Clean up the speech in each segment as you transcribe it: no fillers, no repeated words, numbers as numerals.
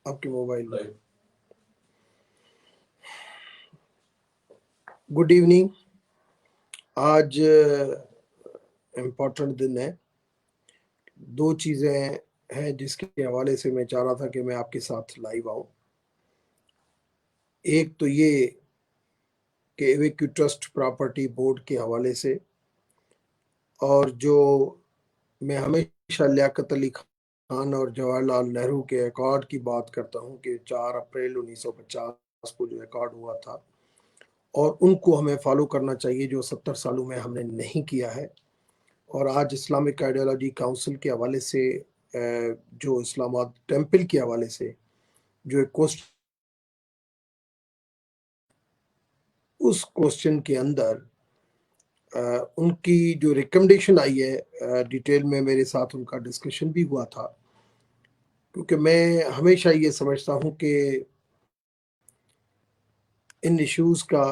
آپ کے موبائل میں. Good evening. آج امپورٹنٹ دن ہے. دو چیزیں ہیں جس کے حوالے سے میں چاہ رہا تھا کہ میں آپ کے ساتھ لائیو آؤں. ایک تو یہ کہ ایویکو ٹرسٹ پراپرٹی بورڈ کے حوالے سے، اور جو میں ہمیشہ لیاقت علی خان اور جواہر لال نہرو کے ایکارڈ کی بات کرتا ہوں کہ 4 اپریل 1950 کو جو ایکارڈ ہوا تھا، اور ان کو ہمیں فالو کرنا چاہیے جو 70 سالوں میں ہم نے نہیں کیا ہے. اور آج اسلامک آئیڈیالوجی کاؤنسل کے حوالے سے جو اسلام آباد ٹیمپل کے حوالے سے جو ایک اس کوسچن کے اندر ان کی جو ریکمنڈیشن آئی ہے، ڈیٹیل میں میرے ساتھ ان کا ڈسکشن بھی ہوا تھا، کیونکہ میں ہمیشہ یہ سمجھتا ہوں کہ ان ایشوز کا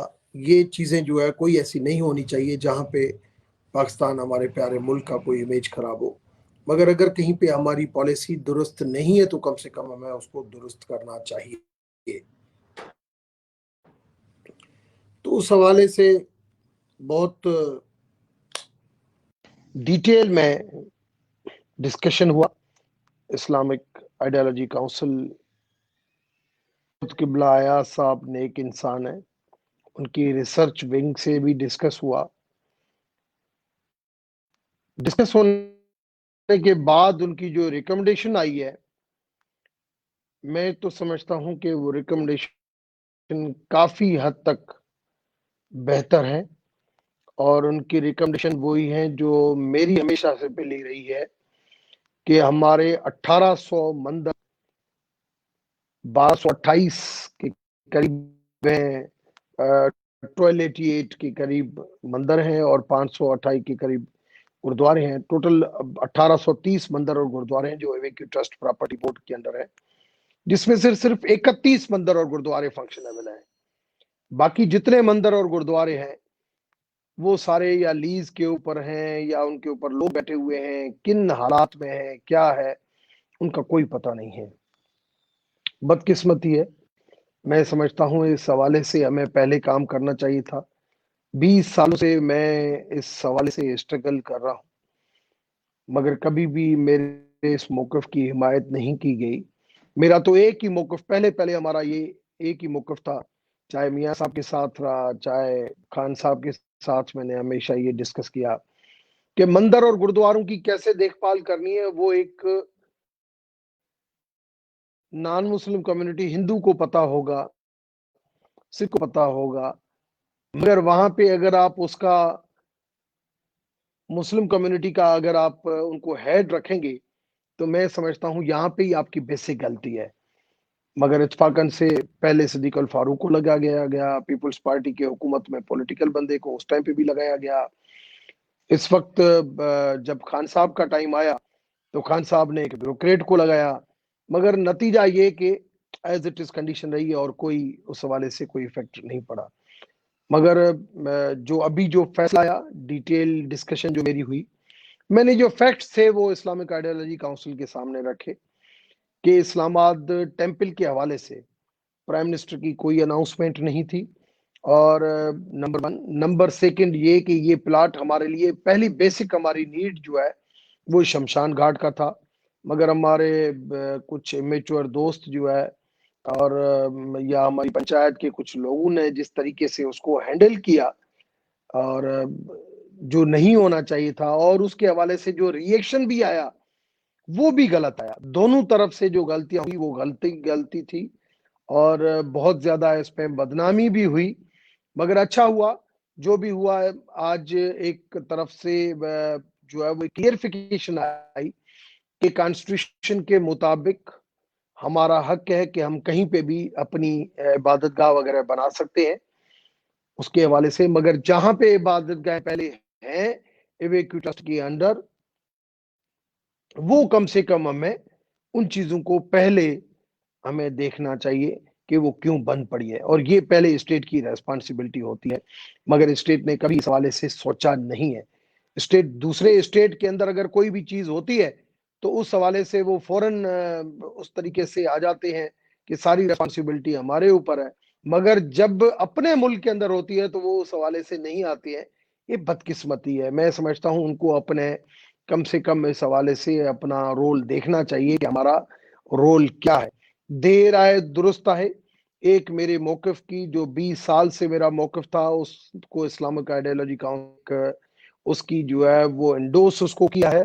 یہ چیزیں جو ہے کوئی ایسی نہیں ہونی چاہیے جہاں پہ پاکستان ہمارے پیارے ملک کا کوئی امیج خراب ہو. مگر اگر کہیں پہ ہماری پالیسی درست نہیں ہے تو کم سے کم ہمیں اس کو درست کرنا چاہیے. تو اس حوالے سے بہت ڈیٹیل میں ڈسکشن ہوا. اسلامک آئیڈیالوجی کاؤنسل قبلہ ایاز صاحب نیک انسان ہے، ان کی ریسرچ ونگ سے بھی ڈسکس ہوا. ڈسکس ہونے کے بعد ان کی جو ریکمنڈیشن آئی ہے، میں تو سمجھتا ہوں کہ وہ ریکمنڈیشن کافی حد تک بہتر ہے، اور ان کی ریکمنڈیشن وہی ہیں جو میری ہمیشہ سے پہلی رہی ہے کہ ہمارے 1800 مندر 1228 کے قریب ہیں، 1288 کے قریب مندر ہیں اور 528 کے قریب گردوارے ہیں. ٹوٹل 1830 مندر اور گردوارے ہیں جو ایویکو ٹرسٹ پراپرٹی بورڈ کے اندر ہے، جس میں صرف 31 مندر اور گردوارے فنکشنیبل ہیں. باقی جتنے مندر اور گردوارے ہیں وہ سارے یا لیز کے اوپر ہیں یا ان کے اوپر لوگ بیٹھے ہوئے ہیں، کن حالات میں ہیں کیا ہے ان کا کوئی پتہ نہیں ہے. بدقسمتی ہے. میں سمجھتا ہوں اس حوالے سے ہمیں پہلے کام کرنا چاہیے تھا. 20 سالوں سے میں اس حوالے سے اسٹرگل کر رہا ہوں، مگر کبھی بھی میرے اس موقف کی حمایت نہیں کی گئی. میرا تو ایک ہی موقف پہلے ہمارا یہ ایک ہی موقف تھا، چاہے میاں صاحب کے ساتھ رہا چاہے خان صاحب کے ساتھ، میں نے ہمیشہ یہ ڈسکس کیا کہ مندر اور گردواروں کی کیسے دیکھ بھال کرنی ہے. وہ ایک نان مسلم کمیونٹی ہندو کو پتا ہوگا، سکھ کو پتا ہوگا، مگر وہاں پہ اگر آپ اس کا مسلم کمیونٹی کا اگر آپ ان کو ہیڈ رکھیں گے تو میں سمجھتا ہوں یہاں پہ ہی آپ کی بیسک غلطی ہے. مگر اتفاقاً سے پہلے صدیق الفاروق کو لگایا گیا، پیپلز پارٹی کے حکومت میں پولیٹیکل بندے کو اس ٹائم پہ بھی لگایا گیا. اس وقت جب خان صاحب کا ٹائم آیا تو خان صاحب نے ایک بیوروکریٹ کو لگایا، مگر نتیجہ یہ کہ ایز اٹ از کنڈیشن رہی ہے اور کوئی اس حوالے سے کوئی افیکٹ نہیں پڑا. مگر جو ابھی جو فیصلہ آیا، ڈیٹیل ڈسکشن جو میری ہوئی، میں نے جو فیکٹس تھے وہ اسلامک آئیڈیالوجی کاؤنسل کے سامنے رکھے کہ اسلام آباد ٹیمپل کے حوالے سے پرائم منسٹر کی کوئی اناؤنسمنٹ نہیں تھی. اور نمبر 1. نمبر 2 یہ کہ یہ پلاٹ ہمارے لیے پہلی بیسک ہماری نیڈ جو ہے وہ شمشان گھاٹ کا تھا، مگر ہمارے کچھ امیچور دوست جو ہے اور یا ہماری پنچایت کے کچھ لوگوں نے جس طریقے سے اس کو ہینڈل کیا اور جو نہیں ہونا چاہیے تھا، اور اس کے حوالے سے جو ری ایکشن بھی آیا وہ بھی غلط آیا. دونوں طرف سے جو غلطیاں ہوئی وہ غلطی تھی، اور بہت زیادہ اس پہ بدنامی بھی ہوئی. مگر اچھا ہوا جو بھی ہوا. آج ایک طرف سے جو ہے وہ کلیئرفیکیشن آئی کہ کانسٹیٹیوشن کے مطابق ہمارا حق ہے کہ ہم کہیں پہ بھی اپنی عبادت گاہ وغیرہ بنا سکتے ہیں اس کے حوالے سے. مگر جہاں پہ عبادت گاہ پہلے ہیں ایویکو ٹرسٹ کے انڈر، وہ کم سے کم ہمیں ان چیزوں کو پہلے ہمیں دیکھنا چاہیے کہ وہ کیوں بند پڑی ہے، اور یہ پہلے اسٹیٹ کی ریسپانسبلٹی ہوتی ہے. مگر اسٹیٹ نے کبھی اس حوالے سے سوچا نہیں ہے. اسٹیٹ دوسرے اسٹیٹ کے اندر اگر کوئی بھی چیز ہوتی ہے تو اس حوالے سے وہ فوراً اس طریقے سے آ جاتے ہیں کہ ساری ریسپانسبلٹی ہمارے اوپر ہے، مگر جب اپنے ملک کے اندر ہوتی ہے تو وہ اس حوالے سے نہیں آتی ہے. یہ بدقسمتی ہے. میں سمجھتا ہوں ان کو اپنے کم سے کم اس حوالے سے اپنا رول دیکھنا چاہیے کہ ہمارا رول کیا ہے. دیر آئے درست ہے. ایک میرے موقف کی جو 20 سال سے میرا موقف تھا، اس کو اسلامک آئیڈیالوجی کاؤنسل اس کی جو ہے وہ انڈوس اس کو کیا ہے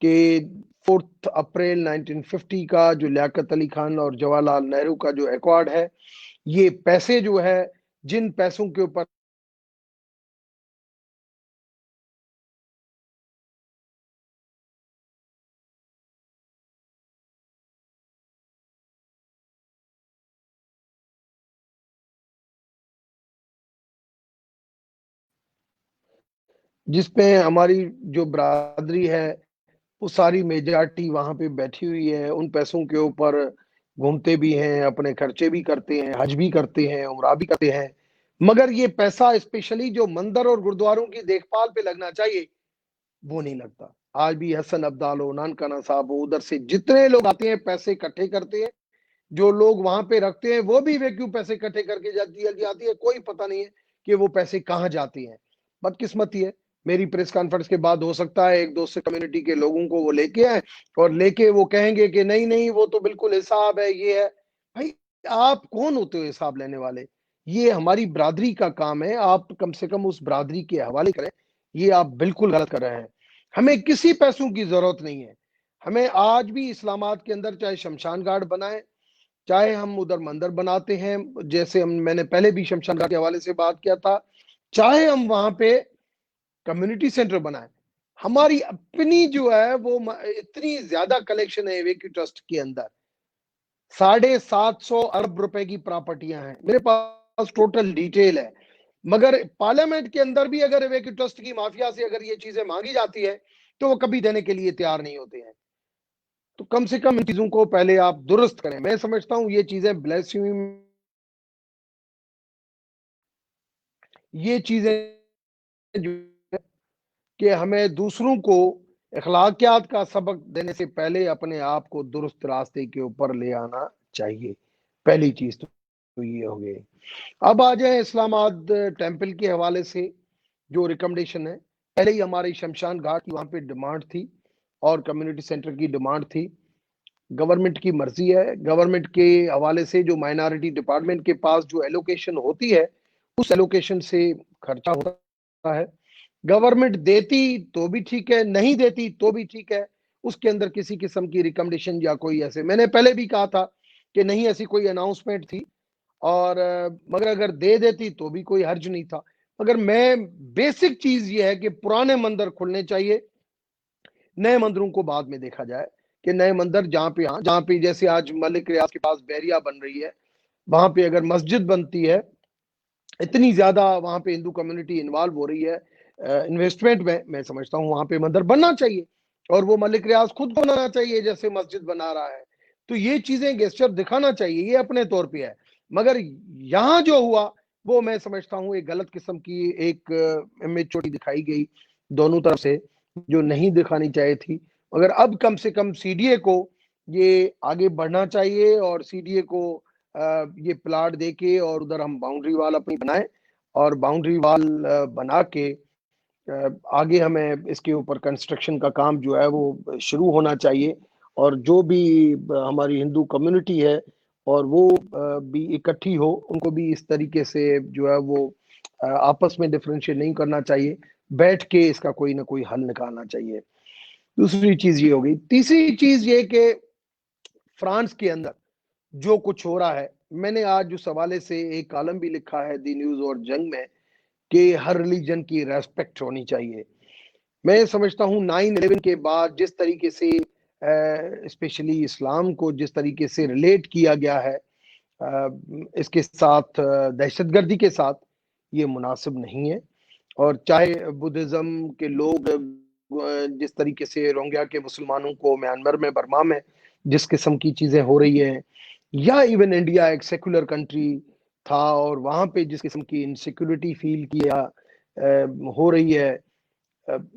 کہ 4 اپریل 1950 کا جو لیاقت علی خان اور جواہر لال نہرو کا جو ایکارڈ ہے، یہ پیسے جو ہے جن پیسوں کے اوپر جس پہ ہماری جو برادری ہے وہ ساری میجارٹی وہاں پہ بیٹھی ہوئی ہے، ان پیسوں کے اوپر گھومتے بھی ہیں، اپنے خرچے بھی کرتے ہیں، حج بھی کرتے ہیں، عمرہ بھی کرتے ہیں، مگر یہ پیسہ اسپیشلی جو مندر اور گردواروں کی دیکھ بھال پہ لگنا چاہیے وہ نہیں لگتا. آج بھی حسن عبدال ہو، نانکانہ صاحب ہو، ادھر سے جتنے لوگ آتے ہیں پیسے اکٹھے کرتے ہیں، جو لوگ وہاں پہ رکھتے ہیں وہ بھی کیوں پیسے اکٹھے کر کے جاتی ہے، کوئی پتہ نہیں ہے کہ وہ پیسے کہاں جاتے ہیں. بدقسمتی ہے. میری پریس کانفرنس کے بعد ہو سکتا ہے ایک دو سے کمیونٹی کے لوگوں کو وہ لے کے آئیں اور لے کے وہ کہیں گے کہ نہیں نہیں وہ تو بالکل حساب ہے، یہ ہے. بھائی آپ کون ہوتے ہو حساب لینے والے؟ یہ ہماری برادری کا کام ہے، آپ کم سے کم اس برادری کے حوالے کریں. یہ آپ بالکل غلط کر رہے ہیں. ہمیں کسی پیسوں کی ضرورت نہیں ہے. ہمیں آج بھی اسلام آباد کے اندر چاہے شمشان گھاٹ بنائیں، چاہے ہم ادھر مندر بناتے ہیں، جیسے میں نے پہلے بھی شمشان گھاٹ کے حوالے سے بات کیا تھا، چاہے ہم وہاں پہ کمیونٹی سینٹر بنائیں. ہماری اپنی جو ہے وہ اتنی زیادہ کلیکشن ہے ویکی ٹرسٹ کے اندر، 750 ارب روپے کی پراپرٹیاں ہیں میرے پاس، ٹوٹل ڈیٹیل ہے. مگر پارلیمنٹ کے اندر بھی اگر ویکی ٹرسٹ کی مافیا سے اگر یہ چیزیں مانگی جاتی ہے تو وہ کبھی دینے کے لیے تیار نہیں ہوتے ہیں. تو کم سے کم ان چیزوں کو پہلے آپ درست کریں. میں سمجھتا ہوں یہ چیزیں یہ چیزیں جو کہ ہمیں دوسروں کو اخلاقیات کا سبق دینے سے پہلے اپنے آپ کو درست راستے کے اوپر لے آنا چاہیے. پہلی چیز تو یہ ہو گئی. اب آ جائیں اسلام آباد ٹیمپل کے حوالے سے جو ریکمنڈیشن ہے. پہلے ہی ہماری شمشان گھاٹ کی وہاں پہ ڈیمانڈ تھی اور کمیونٹی سینٹر کی ڈیمانڈ تھی. گورنمنٹ کی مرضی ہے، گورنمنٹ کے حوالے سے جو مائنارٹی ڈپارٹمنٹ کے پاس جو ایلوکیشن ہوتی ہے اس ایلوکیشن سے خرچہ ہوتا ہے. گورنمنٹ دیتی تو بھی ٹھیک ہے، نہیں دیتی تو بھی ٹھیک ہے. اس کے اندر کسی قسم کی ریکمنڈیشن یا کوئی ایسے، میں نے پہلے بھی کہا تھا کہ نہیں ایسی کوئی اناؤنسمنٹ تھی، اور مگر اگر دے دیتی تو بھی کوئی حرج نہیں تھا. مگر میں بیسک چیز یہ ہے کہ پرانے مندر کھلنے چاہیے، نئے مندروں کو بعد میں دیکھا جائے کہ نئے مندر جہاں پہ جیسے آج ملک ریاض کے پاس بحریہ بن رہی ہے، وہاں پہ اگر مسجد بنتی ہے، اتنی زیادہ وہاں پہ ہندو کمیونٹی انوالو ہو رہی ہے انویسٹمنٹ میں سمجھتا ہوں وہاں پہ مندر بننا چاہیے اور وہ ملک ریاض خود کو بنانا چاہیے جیسے مسجد بنا رہا ہے. تو یہ چیزیں گیسچر دکھانا چاہیے، یہ اپنے طور پہ ہے. مگر یہاں جو ہوا وہ میں سمجھتا ہوں ایک غلط قسم کی ایک امیج چوٹی دکھائی گئی دونوں طرف سے، جو نہیں دکھانی چاہیے تھی. مگر اب کم سے کم سی ڈی اے کو یہ آگے بڑھنا چاہیے اور سی ڈی اے کو یہ پلاٹ دے کے اور ادھر ہم باؤنڈری وال اپنی بنائیں اور باؤنڈری وال بنا کے آگے ہمیں اس کے اوپر کنسٹرکشن کا کام جو ہے وہ شروع ہونا چاہیے. اور جو بھی ہماری ہندو کمیونٹی ہے اور وہ بھی اکٹھی ہو، ان کو بھی اس طریقے سے جو ہے وہ آپس میں ڈفرینشیٹ نہیں کرنا چاہیے، بیٹھ کے اس کا کوئی نہ کوئی حل نکالنا چاہیے. دوسری چیز یہ ہوگی. تیسری چیز یہ کہ فرانس کے اندر جو کچھ ہو رہا ہے، میں نے آج اس حوالے سے ایک کالم بھی لکھا ہے دی نیوز اور جنگ میں کہ ہر ریلیجن کی ریسپیکٹ ہونی چاہیے. میں سمجھتا ہوں 9/11 کے بعد جس طریقے سے اسپیشلی اسلام کو جس طریقے سے ریلیٹ کیا گیا ہے اس کے ساتھ، دہشت گردی کے ساتھ، یہ مناسب نہیں ہے. اور چاہے بدھزم کے لوگ جس طریقے سے روہنگیا کے مسلمانوں کو میانمار میں، برما میں جس قسم کی چیزیں ہو رہی ہیں، یا ایون انڈیا ایک سیکولر کنٹری تھا اور وہاں پہ جس قسم کی انسیکیورٹی فیل کیا ہو رہی ہے،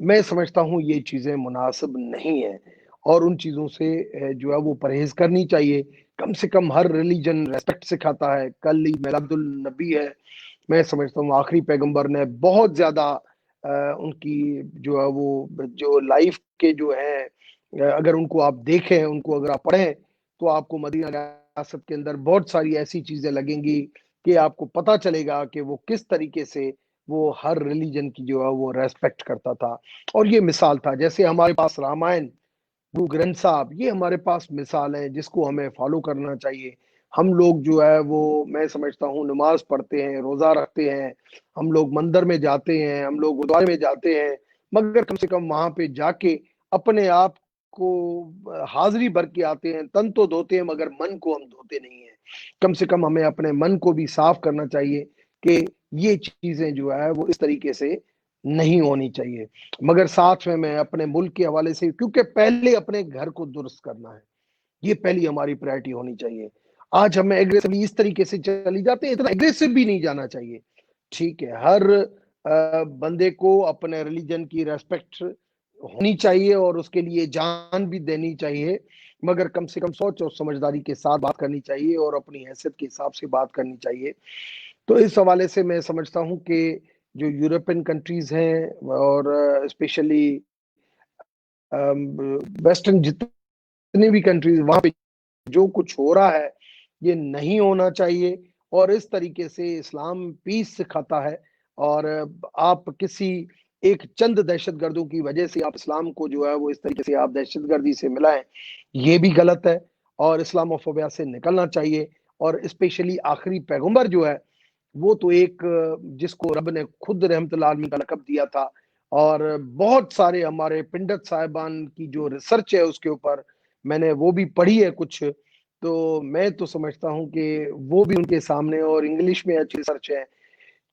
میں سمجھتا ہوں یہ چیزیں مناسب نہیں ہیں اور ان چیزوں سے جو ہے وہ پرہیز کرنی چاہیے. کم سے کم ہر ریلیجن ریسپیکٹ سکھاتا ہے. کل ہی میلاد النبی ہے, میں سمجھتا ہوں آخری پیغمبر نے بہت زیادہ ان کی جو ہے وہ جو لائف کے جو ہے اگر ان کو آپ دیکھیں, ان کو اگر آپ پڑھیں, تو آپ کو مدینہ ریاست کے اندر بہت ساری ایسی چیزیں لگیں گی کہ آپ کو پتا چلے گا کہ وہ کس طریقے سے وہ ہر ریلیجن کی جو ہے وہ ریسپیکٹ کرتا تھا. اور یہ مثال تھا, جیسے ہمارے پاس رامائن, گرو گرنتھ صاحب, یہ ہمارے پاس مثال ہے جس کو ہمیں فالو کرنا چاہیے. ہم لوگ جو ہے وہ میں سمجھتا ہوں نماز پڑھتے ہیں, روزہ رکھتے ہیں, ہم لوگ مندر میں جاتے ہیں, ہم لوگ گرودوارے میں جاتے ہیں, مگر کم سے کم وہاں پہ جا کے اپنے آپ کو حاضری بھر کے آتے ہیں. تن تو دھوتے ہیں مگر من کو ہم دھوتے نہیں ہیں. کم سے کم ہمیں اپنے من کو بھی صاف کرنا چاہیے کہ یہ چیزیں جو ہے وہ اس طریقے سے نہیں ہونی چاہیے. مگر ساتھ میں اپنے ملک کے حوالے سے, کیونکہ پہلے اپنے گھر کو درست کرنا ہے, یہ پہلی ہماری پرائرٹی ہونی چاہیے. آج ہمیں ایگریسولی اس طریقے سے چلی جاتے ہیں, اتنا ایگریسو بھی نہیں جانا چاہیے. ٹھیک ہے, ہر بندے کو اپنے ریلیجن کی ریسپیکٹ ہونی چاہیے اور اس کے لیے جان بھی دینی چاہیے, مگر کم سے کم سوچ اور سمجھداری کے ساتھ بات کرنی چاہیے اور اپنی حیثیت کے حساب سے بات کرنی چاہیے. تو اس حوالے سے میں سمجھتا ہوں کہ جو یورپین کنٹریز ہیں اور اسپیشلی ویسٹرن جتنے بھی کنٹریز, وہاں پہ جو کچھ ہو رہا ہے یہ نہیں ہونا چاہیے. اور اس طریقے سے اسلام پیس سکھاتا ہے, اور آپ کسی ایک چند دہشت گردوں کی وجہ سے آپ اسلام کو جو ہے وہ اس طریقے سے آپ دہشت گردی سے ملائیں, یہ بھی غلط ہے. اور اسلام فوبیا سے نکلنا چاہیے. اور اسپیشلی آخری پیغمبر جو ہے وہ تو ایک جس کو رب نے خود رحمت اللہ عالمین کا لقب دیا تھا, اور بہت سارے ہمارے پنڈت صاحبان کی جو ریسرچ ہے اس کے اوپر میں نے وہ بھی پڑھی ہے کچھ, تو میں تو سمجھتا ہوں کہ وہ بھی ان کے سامنے, اور انگلش میں اچھی ریسرچ ہے.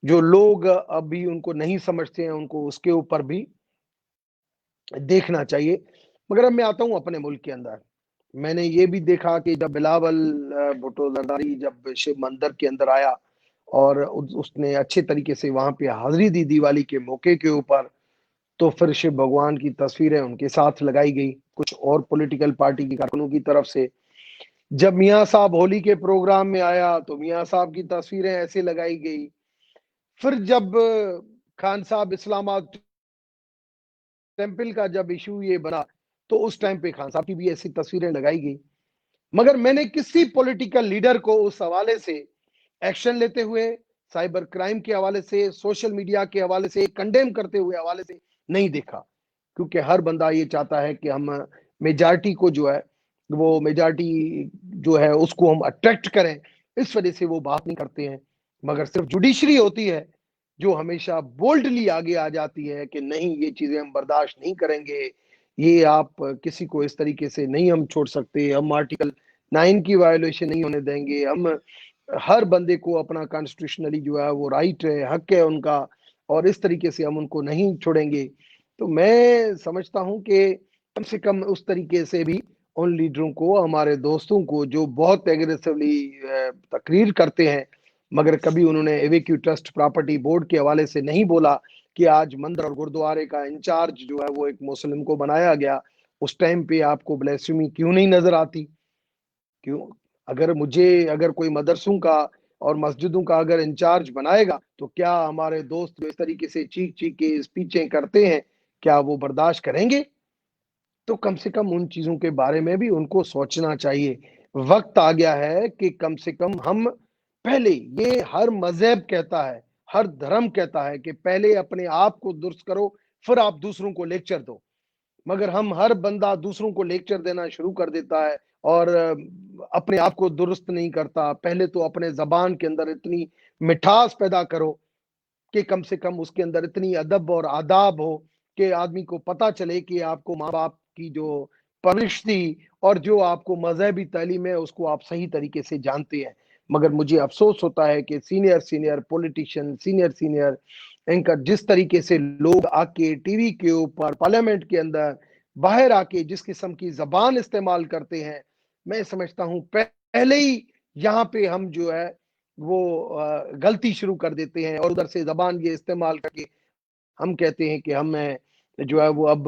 جو لوگ ابھی ان کو نہیں سمجھتے ہیں ان کو اس کے اوپر بھی دیکھنا چاہیے. مگر اب میں آتا ہوں اپنے ملک کے اندر, میں نے یہ بھی دیکھا کہ جب بلاول بھٹو زرداری جب شیو مندر کے اندر آیا اور اس نے اچھے طریقے سے وہاں پہ حاضری دی دیوالی کے موقع کے اوپر, تو پھر شیو بھگوان کی تصویریں ان کے ساتھ لگائی گئی کچھ اور پولیٹیکل پارٹی کے کارکنوں کی طرف سے. جب میاں صاحب ہولی کے پروگرام میں آیا تو میاں صاحب کی تصویریں ایسے لگائی گئی. پھر جب خان صاحب اسلام آباد ٹیمپل کا جب ایشو یہ بنا تو اس ٹائم پہ خان صاحب کی بھی ایسی تصویریں لگائی گئی. مگر میں نے کسی پولیٹیکل لیڈر کو اس حوالے سے ایکشن لیتے ہوئے, سائبر کرائم کے حوالے سے, سوشل میڈیا کے حوالے سے, کنڈیم کرتے ہوئے حوالے سے نہیں دیکھا. کیونکہ ہر بندہ یہ چاہتا ہے کہ ہم میجارٹی کو جو ہے وہ میجارٹی جو ہے اس کو ہم اٹریکٹ کریں, اس وجہ سے وہ بات نہیں کرتے ہیں. مگر صرف جوڈیشری ہوتی ہے جو ہمیشہ بولڈلی آگے آ جاتی ہے کہ نہیں یہ چیزیں ہم برداشت نہیں کریں گے, یہ آپ کسی کو اس طریقے سے نہیں ہم چھوڑ سکتے, ہم آرٹیکل 9 کی وائلیشن نہیں ہونے دیں گے, ہم ہر بندے کو اپنا کانسٹیٹیوشنلی جو ہے وہ رائٹ ہے, حق ہے ان کا, اور اس طریقے سے ہم ان کو نہیں چھوڑیں گے. تو میں سمجھتا ہوں کہ کم سے کم اس طریقے سے بھی ان لیڈروں کو, ہمارے دوستوں کو جو بہت ایگریسولی تقریر کرتے ہیں, مگر کبھی انہوں نے ایویکیو ٹرسٹ پراپرٹی بورڈ کے حوالے سے نہیں بولا کہ آج مندر اور گردوارے کا انچارج جو ہے وہ ایک مسلم کو بنایا گیا, اس ٹائم پہ آپ کو بلیسمی کیوں نہیں نظر آتی؟ کیوں؟ اگر کوئی مدرسوں کا اور مسجدوں کا اگر انچارج بنائے گا تو کیا ہمارے دوست جو اس طریقے سے چیخ چیخ کے اسپیچیں کرتے ہیں کیا وہ برداشت کریں گے؟ تو کم سے کم ان چیزوں کے بارے میں بھی ان کو سوچنا چاہیے. وقت آ گیا ہے کہ کم سے کم ہم پہلے, یہ ہر مذہب کہتا ہے, ہر دھرم کہتا ہے کہ پہلے اپنے آپ کو درست کرو پھر آپ دوسروں کو لیکچر دو. مگر ہم ہر بندہ دوسروں کو لیکچر دینا شروع کر دیتا ہے اور اپنے آپ کو درست نہیں کرتا. پہلے تو اپنے زبان کے اندر اتنی مٹھاس پیدا کرو کہ کم سے کم اس کے اندر اتنی ادب اور آداب ہو کہ آدمی کو پتا چلے کہ آپ کو ماں باپ کی جو پرورش تھی اور جو آپ کو مذہبی تعلیم ہے اس کو آپ صحیح طریقے سے جانتے ہیں. مگر مجھے افسوس ہوتا ہے کہ سینئر پولیٹیشین, سینئر اینکر جس طریقے سے لوگ آ کے ٹی وی کے اوپر, پارلیمنٹ کے اندر, باہر آ کے جس قسم کی زبان استعمال کرتے ہیں, میں سمجھتا ہوں پہلے ہی یہاں پہ ہم جو ہے وہ غلطی شروع کر دیتے ہیں, اور ادھر سے زبان یہ استعمال کر کے ہم کہتے ہیں کہ ہم جو ہے وہ اب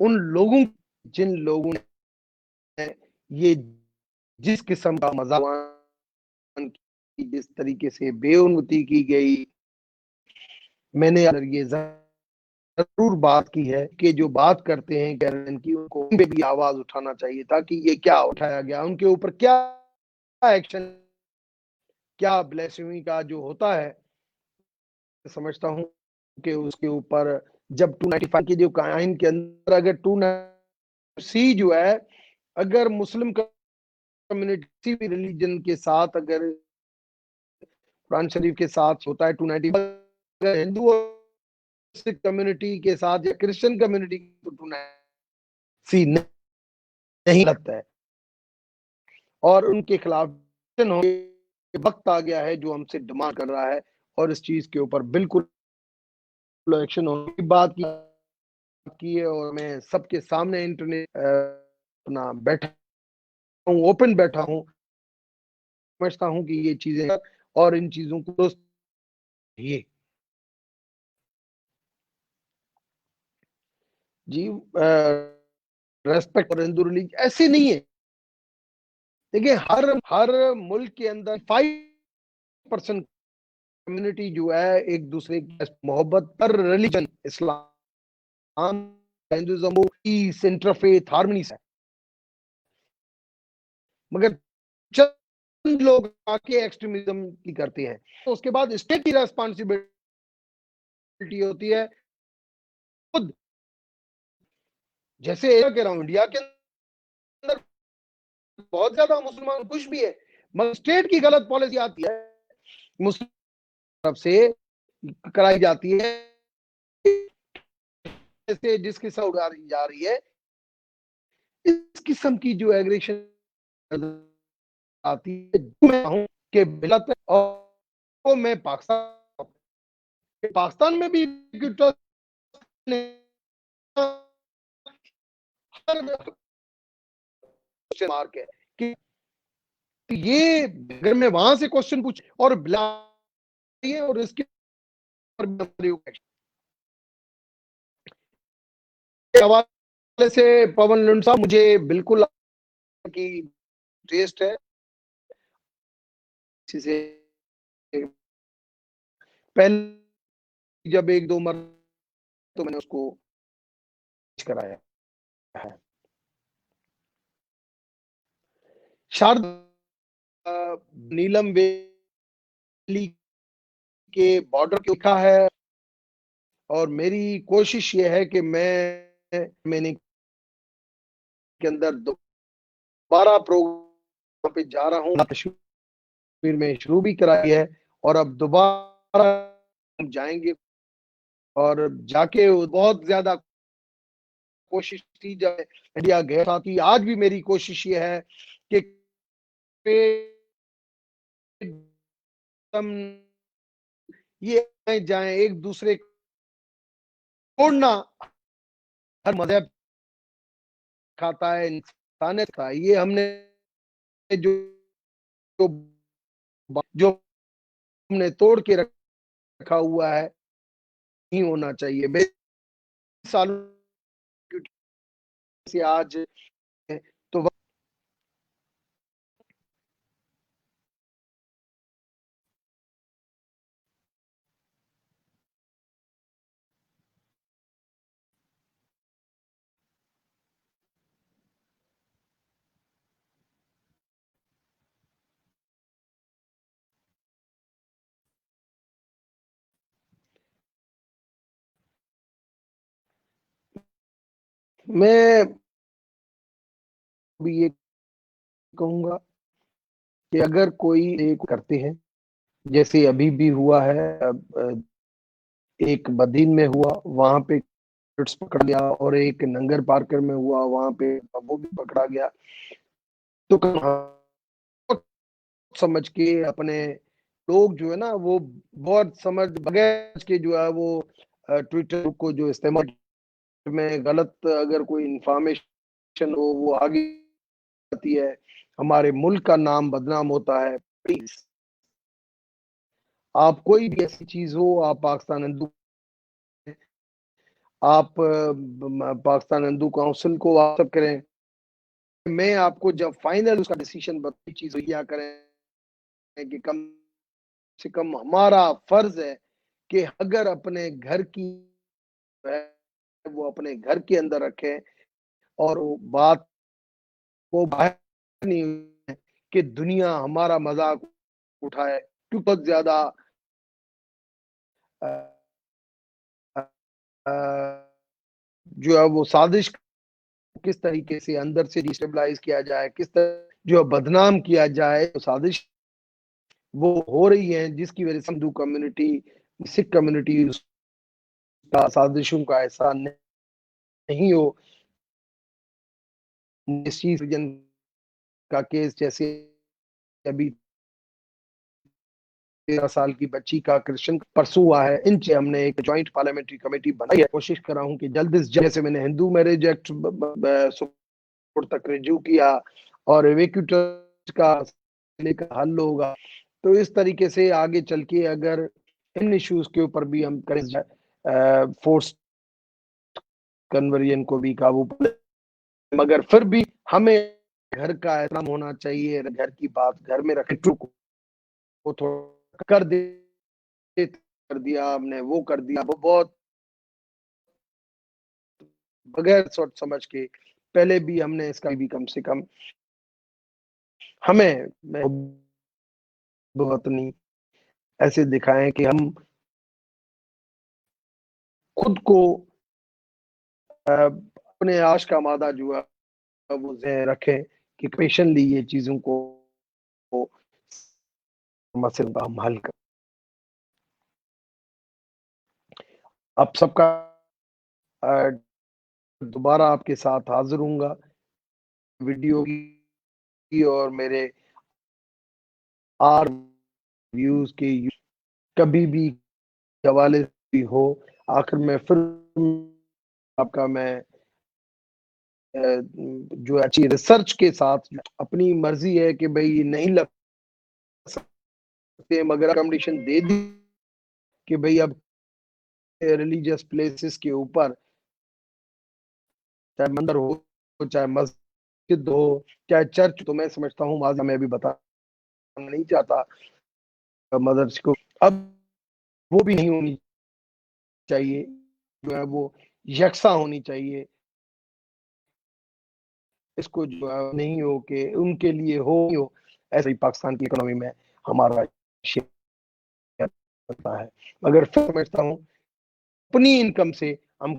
ان لوگوں جن لوگوں نے یہ جس قسم کا مذاق کی، جس طریقے سے بے انوتی کی گئی، میں نے یہ ضرور بات کی ہے کہ جو بات کرتے ہیں کیرن کی، ان کو ان پہ بھی آواز اٹھانا چاہیے تاکہ یہ کیا اٹھایا گیا، ان کے اوپر کیا ایکشن، کیا بلیسمی کا جو ہوتا ہے. سمجھتا ہوں کہ اس کے اوپر جب 295 کے جو قائن کے اندر اگر 290 جو ہے، اگر مسلم کمیونٹی بھی ریلیجن کے ساتھ اگر قرآن شریف کے ساتھ ہوتا ہے 290، اگر ہندو کمیونٹی کے ساتھ یا کرسچن کمیونٹی کو 290 نہیں لگتا ہے اور ان کے خلاف وقت آ گیا ہے جو ہم سے ڈیمانڈ کر رہا ہے، اور اس چیز کے اوپر بالکل ایکشن ہونے کی بات کی ہے. اور میں سب کے سامنے انٹرنیٹ اپنا بیٹھا ہوں، اوپن بیٹھا ہوں، سمجھتا ہوں کہ یہ چیزیں اور ان چیزوں کو یہ جی ریسپیکٹ اور ہندو ریلیجن ایسے نہیں ہے. دیکھیں ہر ملک کے اندر 5% کمیونٹی جو ہے ایک دوسرے کی محبت پر ریلیجن اسلام ہندوازم پیس انٹرفیتھ ہارمنی ہے، مگر چند لوگ آ کے ایکسٹریمزم کی کرتے ہیں. تو اس کے بعد اسٹیٹ کی ریسپانسبلٹی ہوتی ہے خود، جیسے کہہ رہا ہوں انڈیا کے اندر بہت زیادہ مسلمان خوش بھی ہے، مگر اسٹیٹ کی غلط پالیسی آتی ہے مسلم طرف سے کرائی جاتی ہے، جس کی سو اڑائی جا رہی ہے. اس قسم کی جو ایگریشن آتی ہے میں ہوں کہ ملت اور میں پاکستان میں بھی مارک ہے کہ یہ اگر میں وہاں سے کوشچن پوچھ اور بلا اور اس کے حوالے سے پون لنڈ صاحب مجھے بالکل کی ٹیسٹ ہے، پہلے جب ایک دو مرتبہ تو میں نے اس کو کرایا ہے. شارد نیلم ویلی کے بارڈر کے لکھا ہے، اور میری کوشش یہ ہے کہ میں نے کے اندر دوبارہ پروگرام پہ جا رہا ہوں، کشمیر میں شروع بھی کرائی ہے اور اب دوبارہ جائیں گے. اور جا کے بہت زیادہ کوشش کی جائے انڈیا گئے تھا. آج بھی میری کوشش یہ ہے کہ یہ جائیں ایک دوسرے چھوڑنا، ہر مذہب کھاتا ہے، انسانیت کا یہ ہم نے جو ہم نے توڑ کے رکھا ہوا ہے نہیں ہونا چاہیے. سالوں سے آج تو میں بھی یہ کہوں گا کہ اگر کوئی کرتے ہیں جیسے ابھی بھی ہوا ہے، ایک بدین میں ہوا وہاں پہ پکڑا گیا، اور ایک ننگر پارکر میں ہوا وہاں پہ وہ بھی پکڑا گیا. تو سمجھ کے اپنے لوگ جو ہے نا وہ بہت سمجھ بغیر کے جو ہے وہ ٹویٹر کو جو استعمال میں غلط اگر کوئی انفارمیشن ہو وہ آگے آتی ہے، ہمارے ملک کا نام بدنام ہوتا ہے. پلیز آپ کوئی بھی ایسی چیز ہو، آپ پاکستان ہندو آپ پاکستان ہندو کونسل کو واٹسپ کریں، میں آپ کو جب فائنل اس کا ڈیسیشن بتائی چیز کیا کریں کہ کم سے کم ہمارا فرض ہے کہ اگر اپنے گھر کی وہ اپنے گھر کے اندر رکھیں، اور وہ بات کو باہر نہیں کہ دنیا ہمارا مذاق اٹھائے، کیوں بہت زیادہ جو ہے وہ سازش کس طریقے سے اندر سے ڈیسٹیبلائز کیا جائے، کس طرح جو بدنام کیا جائے، سازش وہ ہو رہی ہے جس کی وجہ سے ہندو کمیونٹی، سکھ کمیونٹی کا سازشوں کا ایسا نہیں ہو. اس چیز کا کیس جیسے ابھی 13 سال کی بچی کا کرشن پرسو ہوا ہے، ان سے ہم نے ایک جوائنٹ پارلیمنٹری کمیٹی بنائی ہے. کوشش کر رہا ہوں کہ جلد از جلد سے میں نے ہندو میرج ایکٹ تک رجوع کیا اور ایویکیوٹر کا حل ہوگا. تو اس طریقے سے آگے چل کے اگر ان ایشوز کے اوپر بھی ہم کریں، فورس کنورژن کو بھی قابو پائے، مگر پھر بھی ہمیں گھر کا احترام ہونا چاہیے. گھر کی بات گھر میں رکھے کو تھوڑا کر دیا ہم نے، وہ کر دیا، وہ بہت بغیر سوچ سمجھ کے پہلے بھی ہم نے اس کا بھی کم سے کم ہمیں بہت نہیں ایسے دکھائیں کہ ہم خود کو اپنے آش کا مادہ جو ہے وہ ذہن رکھیں کہ پیشنلی یہ چیزوں کو مسئلہ کا ہم حل کریں. اب سب کا دوبارہ آپ کے ساتھ حاضر ہوں گا ویڈیو کی اور میرے ویوز کے کبھی بھی حوالے بھی ہو. آخر میں پھر آپ کا میں جو اچھی ریسرچ کے ساتھ اپنی مرضی ہے کہ بھئی نہیں لگ سکتے، مگر اکامڈیشن دے دی کہ بھئی اب ریلیجیس پلیسز کے اوپر چاہے مندر ہو، چاہے مسجد ہو، چاہے چرچ، تو میں سمجھتا ہوں واضح میں بھی بتانا نہیں چاہتا مدرس کو اب وہ بھی نہیں ہونی چاہیے، جو ہے وہ یکساں ہونی چاہیے. اس کو جو ہے نہیں ہو کہ ان کے لیے ہو ایسے ہی پاکستان کی اکنومی میں ہمارا شیئر ہوتا ہے. مگر پھر سمجھتا ہوں اپنی انکم سے ہم